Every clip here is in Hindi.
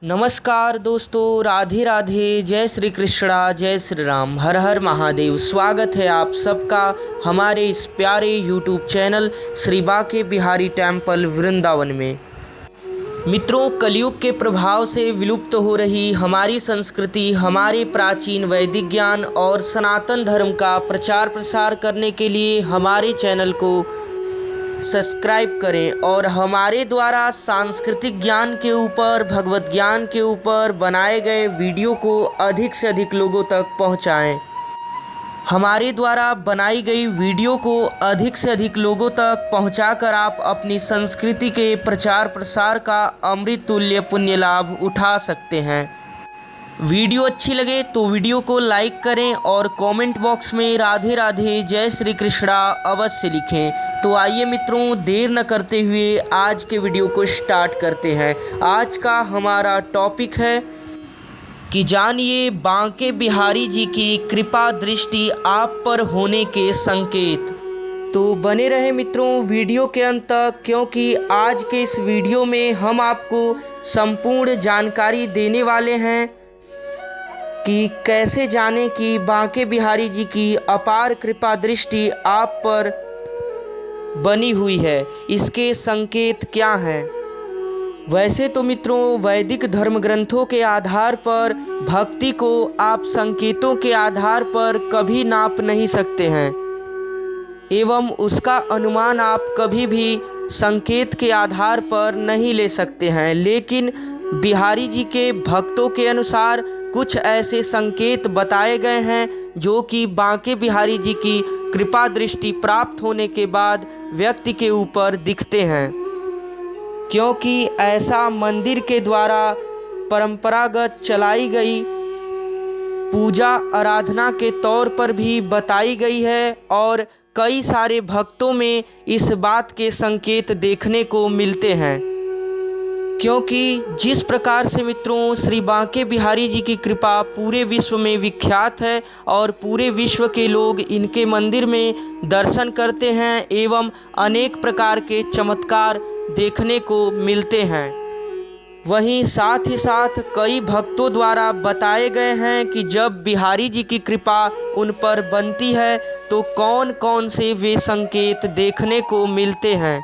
नमस्कार दोस्तों, राधे राधे, जय श्री कृष्णा, जय श्री राम, हर हर महादेव। स्वागत है आप सबका हमारे इस प्यारे YouTube channel Shri Banke Bihari temple Vrindavan में। मित्रों, कलयुग के प्रभाव से विलुप्त हो रही हमारी संस्कृति, हमारे प्राचीन वैदिक ज्ञान और सनातन धर्म का प्रचार प्रसार करने के लिए हमारे चैनल को सब्सक्राइब करें और हमारे द्वारा सांस्कृतिक ज्ञान के ऊपर, भगवत ज्ञान के ऊपर बनाए गए वीडियो को अधिक से अधिक लोगों तक पहुंचाएं। हमारे द्वारा बनाई गई वीडियो को अधिक से अधिक लोगों तक पहुंचाकर आप अपनी संस्कृति के प्रचार प्रसार का अमृत तुल्य पुण्य लाभ उठा सकते हैं। वीडियो अच्छी लगे तो वीडियो को लाइक करें और कमेंट बॉक्स में राधे राधे, जय श्री कृष्णा अवश्य लिखें। तो आइए मित्रों, देर न करते हुए आज के वीडियो को स्टार्ट करते हैं। आज का हमारा टॉपिक है कि जानिए बांके बिहारी जी की कृपा दृष्टि आप पर होने के संकेत। तो बने रहे मित्रों वीडियो के अंत तक, क्योंकि आज के इस वीडियो में हम आपको संपूर्ण जानकारी देने वाले हैं कि कैसे जानें कि बांके बिहारी जी की अपार कृपा दृष्टि आप पर बनी हुई है, इसके संकेत क्या हैं। वैसे तो मित्रों, वैदिक धर्म ग्रंथों के आधार पर भक्ति को आप संकेतों के आधार पर कभी नाप नहीं सकते हैं एवं उसका अनुमान आप कभी भी संकेत के आधार पर नहीं ले सकते हैं। लेकिन बिहारी जी के भक्तों के अनुसार कुछ ऐसे संकेत बताए गए हैं जो कि बांके बिहारी जी की कृपा दृष्टि प्राप्त होने के बाद व्यक्ति के ऊपर दिखते हैं, क्योंकि ऐसा मंदिर के द्वारा परंपरागत चलाई गई पूजा आराधना के तौर पर भी बताई गई है और कई सारे भक्तों में इस बात के संकेत देखने को मिलते हैं। क्योंकि जिस प्रकार से मित्रों श्री बांके बिहारी जी की कृपा पूरे विश्व में विख्यात है और पूरे विश्व के लोग इनके मंदिर में दर्शन करते हैं एवं अनेक प्रकार के चमत्कार देखने को मिलते हैं, वहीं साथ ही साथ कई भक्तों द्वारा बताए गए हैं कि जब बिहारी जी की कृपा उन पर बनती है तो कौन कौन से वे संकेत देखने को मिलते हैं।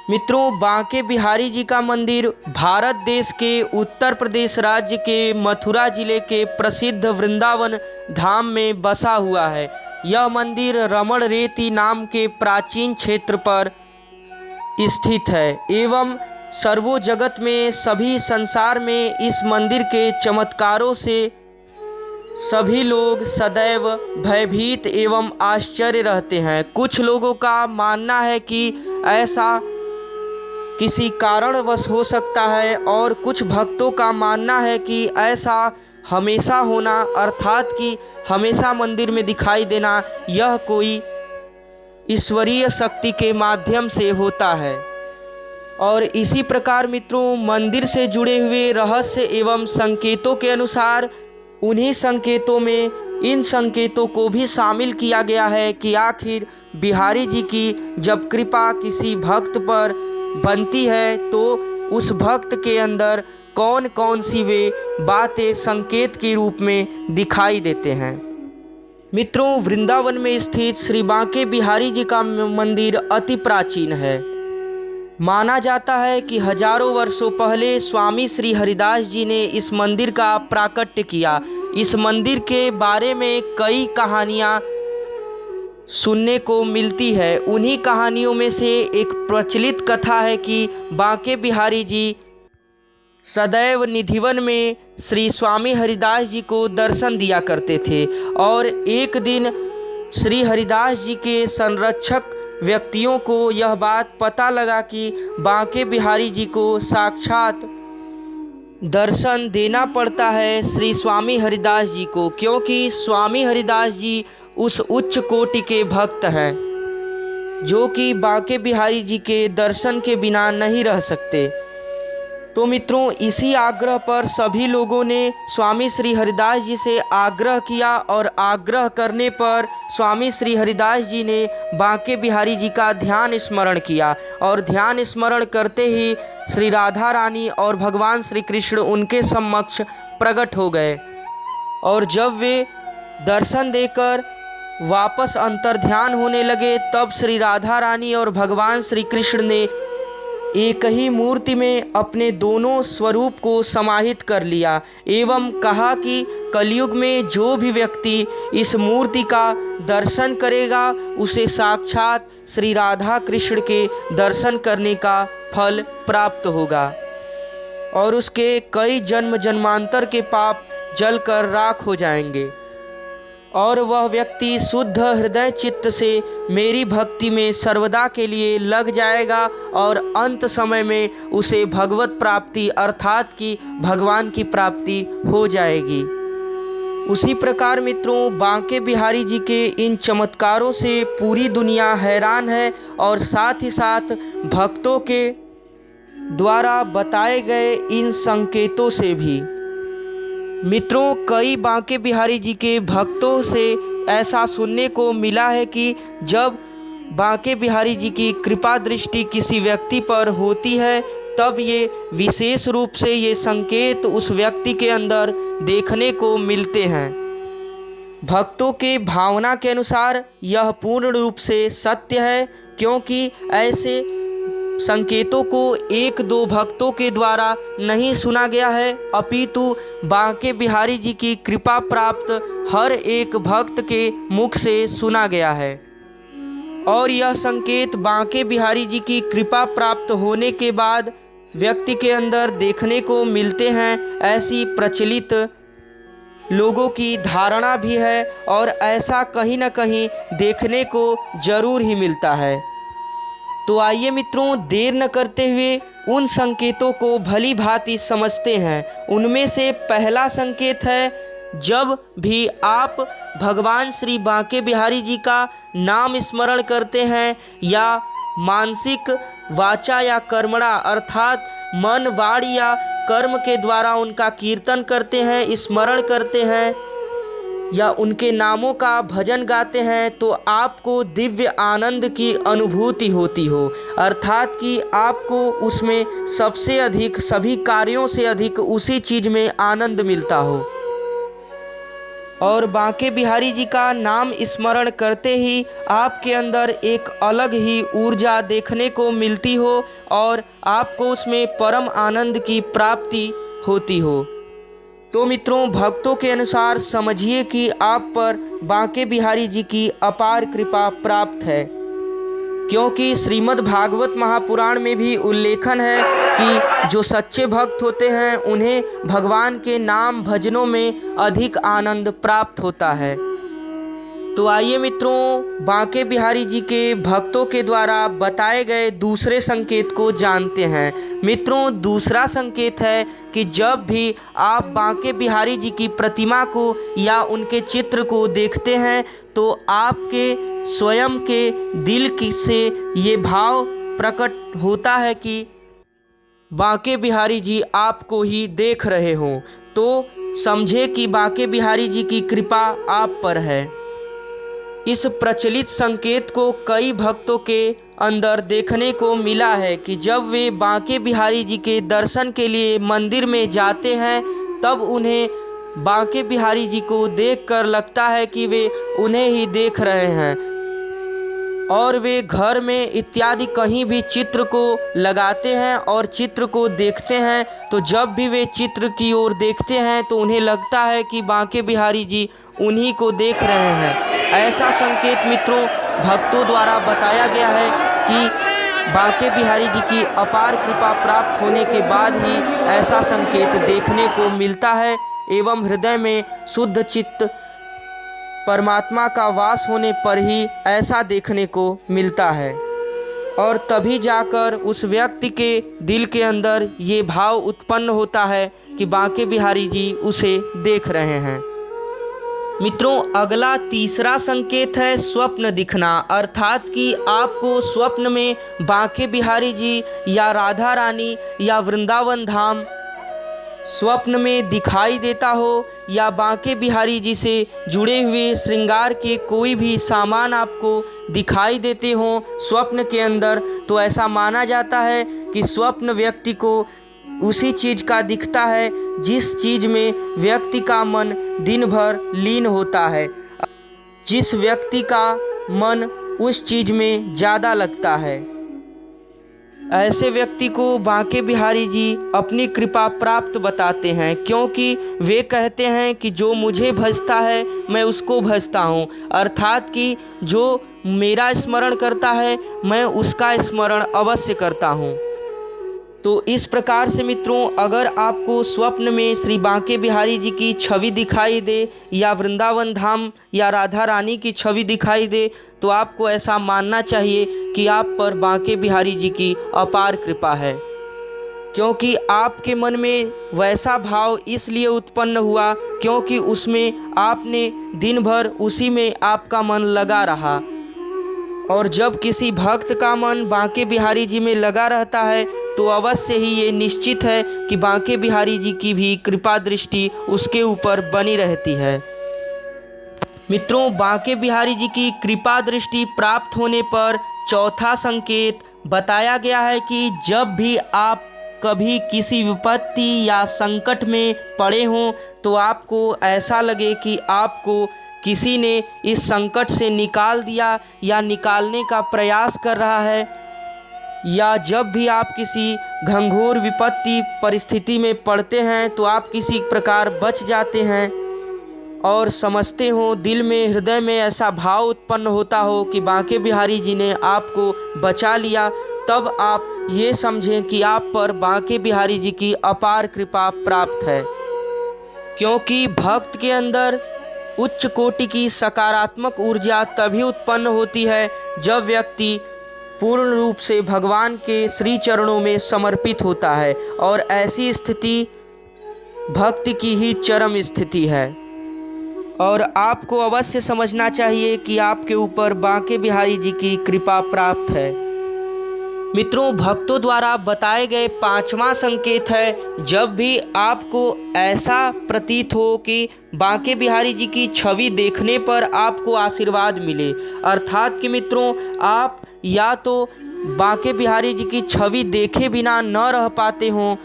मित्रों, बांके बिहारी जी का मंदिर भारत देश के उत्तर प्रदेश राज्य के मथुरा जिले के प्रसिद्ध वृंदावन धाम में बसा हुआ है। यह मंदिर रमण रेती नाम के प्राचीन क्षेत्र पर स्थित है एवं सर्वो जगत में सभी संसार में इस मंदिर के चमत्कारों से सभी लोग सदैव भयभीत एवं आश्चर्य रहते हैं। कुछ लोगों का मानना है कि ऐसा किसी कारणवश हो सकता है और कुछ भक्तों का मानना है कि ऐसा हमेशा होना, अर्थात कि हमेशा मंदिर में दिखाई देना, यह कोई ईश्वरीय शक्ति के माध्यम से होता है। और इसी प्रकार मित्रों, मंदिर से जुड़े हुए रहस्य एवं संकेतों के अनुसार उन्हीं संकेतों में इन संकेतों को भी शामिल किया गया है कि आखिर बिहारी जी की जब कृपा किसी भक्त पर बनती है तो उस भक्त के अंदर कौन कौन सी वे बातें संकेत के रूप में दिखाई देते हैं। मित्रों, वृंदावन में स्थित श्री बांके बिहारी जी का मंदिर अति प्राचीन है। माना जाता है कि हजारों वर्षों पहले स्वामी श्री हरिदास जी ने इस मंदिर का प्राकट्य किया। इस मंदिर के बारे में कई कहानियाँ सुनने को मिलती है। उन्हीं कहानियों में से एक प्रचलित कथा है कि बांके बिहारी जी सदैव निधिवन में श्री स्वामी हरिदास जी को दर्शन दिया करते थे और एक दिन श्री हरिदास जी के संरक्षक व्यक्तियों को यह बात पता लगा कि बांके बिहारी जी को साक्षात दर्शन देना पड़ता है श्री स्वामी हरिदास जी को, क्योंकि स्वामी हरिदास जी उस उच्च कोटि के भक्त हैं जो कि बांके बिहारी जी के दर्शन के बिना नहीं रह सकते। तो मित्रों, इसी आग्रह पर सभी लोगों ने स्वामी श्री हरिदास जी से आग्रह किया और आग्रह करने पर स्वामी श्री हरिदास जी ने बांके बिहारी जी का ध्यान स्मरण किया और ध्यान स्मरण करते ही श्री राधा रानी और भगवान श्री कृष्ण उनके समक्ष प्रकट हो गए। और जब वे दर्शन देकर वापस अंतर्ध्यान होने लगे, तब श्री राधा रानी और भगवान श्री कृष्ण ने एक ही मूर्ति में अपने दोनों स्वरूप को समाहित कर लिया एवं कहा कि कलयुग में जो भी व्यक्ति इस मूर्ति का दर्शन करेगा उसे साक्षात श्री राधा कृष्ण के दर्शन करने का फल प्राप्त होगा और उसके कई जन्म जन्मांतर के पाप जलकर राख हो जाएंगे और वह व्यक्ति शुद्ध हृदय चित्त से मेरी भक्ति में सर्वदा के लिए लग जाएगा और अंत समय में उसे भगवत प्राप्ति अर्थात कि भगवान की प्राप्ति हो जाएगी। उसी प्रकार मित्रों, बांके बिहारी जी के इन चमत्कारों से पूरी दुनिया हैरान है और साथ ही साथ भक्तों के द्वारा बताए गए इन संकेतों से भी। मित्रों, कई बांके बिहारी जी के भक्तों से ऐसा सुनने को मिला है कि जब बांके बिहारी जी की कृपा दृष्टि किसी व्यक्ति पर होती है तब ये विशेष रूप से ये संकेत उस व्यक्ति के अंदर देखने को मिलते हैं। भक्तों के भावना के अनुसार यह पूर्ण रूप से सत्य है, क्योंकि ऐसे संकेतों को एक दो भक्तों के द्वारा नहीं सुना गया है, अपितु बांके बिहारी जी की कृपा प्राप्त हर एक भक्त के मुख से सुना गया है। और यह संकेत बांके बिहारी जी की कृपा प्राप्त होने के बाद व्यक्ति के अंदर देखने को मिलते हैं, ऐसी प्रचलित लोगों की धारणा भी है और ऐसा कहीं न कहीं देखने को जरूर ही मिलता है। तो आइए मित्रों, देर न करते हुए उन संकेतों को भली भांति समझते हैं। उनमें से पहला संकेत है, जब भी आप भगवान श्री बांके बिहारी जी का नाम स्मरण करते हैं या मानसिक वाचा या कर्मणा अर्थात मन वाणी या कर्म के द्वारा उनका कीर्तन करते हैं, स्मरण करते हैं या उनके नामों का भजन गाते हैं, तो आपको दिव्य आनंद की अनुभूति होती हो, अर्थात कि आपको उसमें सबसे अधिक सभी कार्यों से अधिक उसी चीज़ में आनंद मिलता हो। और बांके बिहारी जी का नाम स्मरण करते ही आपके अंदर एक अलग ही ऊर्जा देखने को मिलती हो और आपको उसमें परम आनंद की प्राप्ति होती हो। तो मित्रों, भक्तों के अनुसार समझिए कि आप पर बांके बिहारी जी की अपार कृपा प्राप्त है, क्योंकि श्रीमद् भागवत महापुराण में भी उल्लेखन है कि जो सच्चे भक्त होते हैं उन्हें भगवान के नाम भजनों में अधिक आनंद प्राप्त होता है। तो आइए मित्रों, बांके बिहारी जी के भक्तों के द्वारा बताए गए दूसरे संकेत को जानते हैं। मित्रों, दूसरा संकेत है कि जब भी आप बांके बिहारी जी की प्रतिमा को या उनके चित्र को देखते हैं तो आपके स्वयं के दिल से ये भाव प्रकट होता है कि बांके बिहारी जी आपको ही देख रहे हों, तो समझे कि बांके बिहारी जी की कृपा आप पर है। इस प्रचलित संकेत को कई भक्तों के अंदर देखने को मिला है कि जब वे बांके बिहारी जी के दर्शन के लिए मंदिर में जाते हैं तब उन्हें बांके बिहारी जी को देखकर लगता है कि वे उन्हें ही देख रहे हैं और वे घर में इत्यादि कहीं भी चित्र को लगाते हैं और चित्र को देखते हैं, तो जब भी वे चित्र की ओर देखते हैं तो उन्हें लगता है कि बांके बिहारी जी उन्हीं को देख रहे हैं। ऐसा संकेत मित्रों भक्तों द्वारा बताया गया है कि बांके बिहारी जी की अपार कृपा प्राप्त होने के बाद ही ऐसा संकेत देखने को मिलता है एवं हृदय में शुद्ध चित्त परमात्मा का वास होने पर ही ऐसा देखने को मिलता है और तभी जाकर उस व्यक्ति के दिल के अंदर ये भाव उत्पन्न होता है कि बांके बिहारी जी उसे देख रहे हैं। मित्रों, अगला तीसरा संकेत है स्वप्न दिखना, अर्थात कि आपको स्वप्न में बांके बिहारी जी या राधा रानी या वृंदावन धाम स्वप्न में दिखाई देता हो, या बांके बिहारी जी से जुड़े हुए श्रृंगार के कोई भी सामान आपको दिखाई देते हों स्वप्न के अंदर, तो ऐसा माना जाता है कि स्वप्न व्यक्ति को उसी चीज़ का दिखता है जिस चीज़ में व्यक्ति का मन दिन भर लीन होता है, जिस व्यक्ति का मन उस चीज़ में ज़्यादा लगता है। ऐसे व्यक्ति को बांके बिहारी जी अपनी कृपा प्राप्त बताते हैं, क्योंकि वे कहते हैं कि जो मुझे भजता है मैं उसको भजता हूँ, अर्थात कि जो मेरा स्मरण करता है मैं उसका स्मरण अवश्य करता हूँ। तो इस प्रकार से मित्रों, अगर आपको स्वप्न में श्री बांके बिहारी जी की छवि दिखाई दे या वृंदावन धाम या राधा रानी की छवि दिखाई दे, तो आपको ऐसा मानना चाहिए कि आप पर बांके बिहारी जी की अपार कृपा है, क्योंकि आपके मन में वैसा भाव इसलिए उत्पन्न हुआ क्योंकि उसमें आपने दिन भर उसी में आपका मन लगा रहा। और जब किसी भक्त का मन बांके बिहारी जी में लगा रहता है तो अवश्य ही ये निश्चित है कि बांके बिहारी जी की भी कृपा दृष्टि उसके ऊपर बनी रहती है। मित्रों, बांके बिहारी जी की कृपा दृष्टि प्राप्त होने पर चौथा संकेत बताया गया है कि जब भी आप कभी किसी विपत्ति या संकट में पड़े हों तो आपको ऐसा लगे कि आपको किसी ने इस संकट से निकाल दिया या निकालने का प्रयास कर रहा है, या जब भी आप किसी घंघोर विपत्ति परिस्थिति में पड़ते हैं तो आप किसी प्रकार बच जाते हैं और समझते हो, दिल में हृदय में ऐसा भाव उत्पन्न होता हो कि बांके बिहारी जी ने आपको बचा लिया, तब आप ये समझें कि आप पर बांके बिहारी जी की अपार कृपा प्राप्त है। क्योंकि भक्त के अंदर उच्च कोटि की सकारात्मक ऊर्जा तभी उत्पन्न होती है जब व्यक्ति पूर्ण रूप से भगवान के श्री चरणों में समर्पित होता है, और ऐसी स्थिति भक्ति की ही चरम स्थिति है। और आपको अवश्य समझना चाहिए कि आपके ऊपर बांके बिहारी जी की कृपा प्राप्त है। मित्रों, भक्तों द्वारा बताए गए पांचवा संकेत है, जब भी आपको ऐसा प्रतीत हो कि बांके बिहारी जी की छवि देखने पर आपको आशीर्वाद मिले, अर्थात कि मित्रों आप या तो बांके बिहारी जी की छवि देखे बिना न रह पाते हों,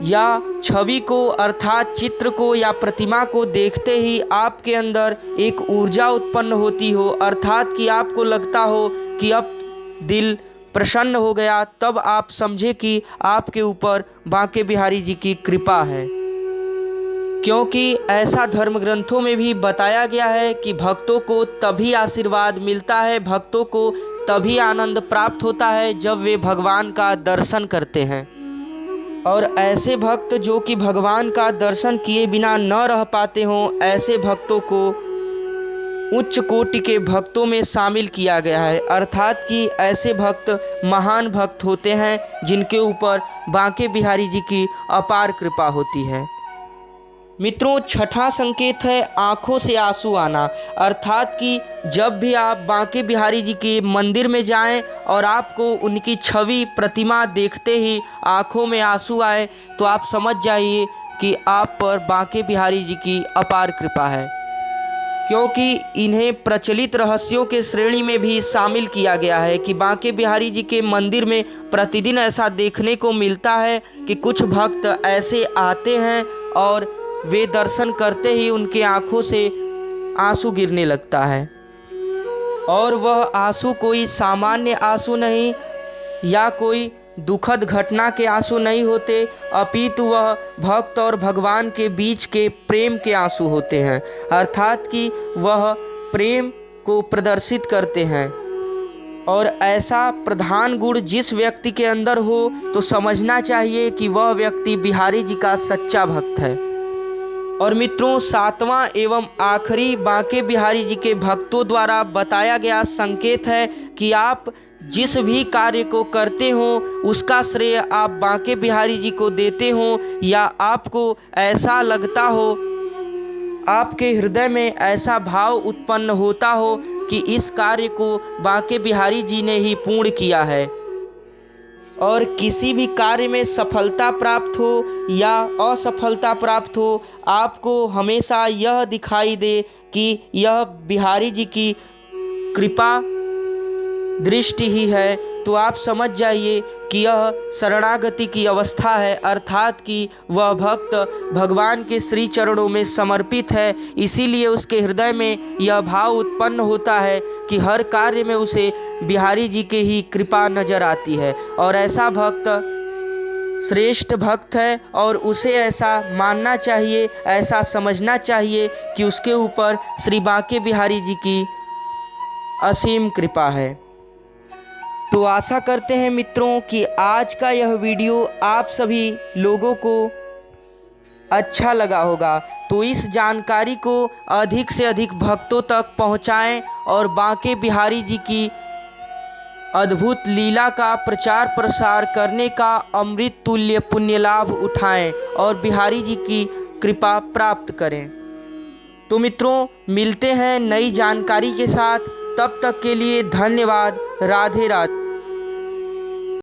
या छवि को अर्थात चित्र को या प्रतिमा को देखते ही आपके अंदर एक ऊर्जा उत्पन्न होती हो, अर्थात कि आपको लगता हो कि अब दिल प्रसन्न हो गया, तब आप समझे कि आपके ऊपर बांके बिहारी जी की कृपा है। क्योंकि ऐसा धर्म ग्रंथों में भी बताया गया है कि भक्तों को तभी आशीर्वाद मिलता है, भक्तों को तभी आनंद प्राप्त होता है जब वे भगवान का दर्शन करते हैं। और ऐसे भक्त जो कि भगवान का दर्शन किए बिना न रह पाते हों, ऐसे भक्तों को उच्च कोटि के भक्तों में शामिल किया गया है, अर्थात कि ऐसे भक्त महान भक्त होते हैं जिनके ऊपर बांके बिहारी जी की अपार कृपा होती है। मित्रों, छठा संकेत है आँखों से आंसू आना, अर्थात कि जब भी आप बांके बिहारी जी के मंदिर में जाएं और आपको उनकी छवि प्रतिमा देखते ही आँखों में आंसू आए, तो आप समझ जाइए कि आप पर बांके बिहारी जी की अपार कृपा है। क्योंकि इन्हें प्रचलित रहस्यों के श्रेणी में भी शामिल किया गया है कि बांके बिहारी जी के मंदिर में प्रतिदिन ऐसा देखने को मिलता है कि कुछ भक्त ऐसे आते हैं और वे दर्शन करते ही उनके आँखों से आंसू गिरने लगता है, और वह आंसू कोई सामान्य आंसू नहीं या कोई दुखद घटना के आंसू नहीं होते, अपितु वह भक्त और भगवान के बीच के प्रेम के आंसू होते हैं, अर्थात कि वह प्रेम को प्रदर्शित करते हैं। और ऐसा प्रधान गुण जिस व्यक्ति के अंदर हो तो समझना चाहिए कि वह व्यक्ति बिहारी जी का सच्चा भक्त है। और मित्रों, सातवां एवं आखिरी बांके बिहारी जी के भक्तों द्वारा बताया गया संकेत है कि आप जिस भी कार्य को करते हो उसका श्रेय आप बांके बिहारी जी को देते हो, या आपको ऐसा लगता हो आपके हृदय में ऐसा भाव उत्पन्न होता हो कि इस कार्य को बांके बिहारी जी ने ही पूर्ण किया है। और किसी भी कार्य में सफलता प्राप्त हो या असफलता प्राप्त हो, आपको हमेशा यह दिखाई दे कि यह बिहारी जी की कृपा दृष्टि ही है, तो आप समझ जाइए कि यह शरणागति की अवस्था है, अर्थात कि वह भक्त भगवान के श्री चरणों में समर्पित है। इसीलिए उसके हृदय में यह भाव उत्पन्न होता है कि हर कार्य में उसे बिहारी जी की ही कृपा नजर आती है। और ऐसा भक्त श्रेष्ठ भक्त है और उसे ऐसा मानना चाहिए, ऐसा समझना चाहिए कि उसके ऊपर श्री बांके बिहारी जी की असीम कृपा है। तो आशा करते हैं मित्रों कि आज का यह वीडियो आप सभी लोगों को अच्छा लगा होगा। तो इस जानकारी को अधिक से अधिक भक्तों तक पहुंचाएं और बांके बिहारी जी की अद्भुत लीला का प्रचार प्रसार करने का अमृत तुल्य पुण्य लाभ उठाएं और बिहारी जी की कृपा प्राप्त करें। तो मित्रों, मिलते हैं नई जानकारी के साथ, तब तक के लिए धन्यवाद। राधे राधे।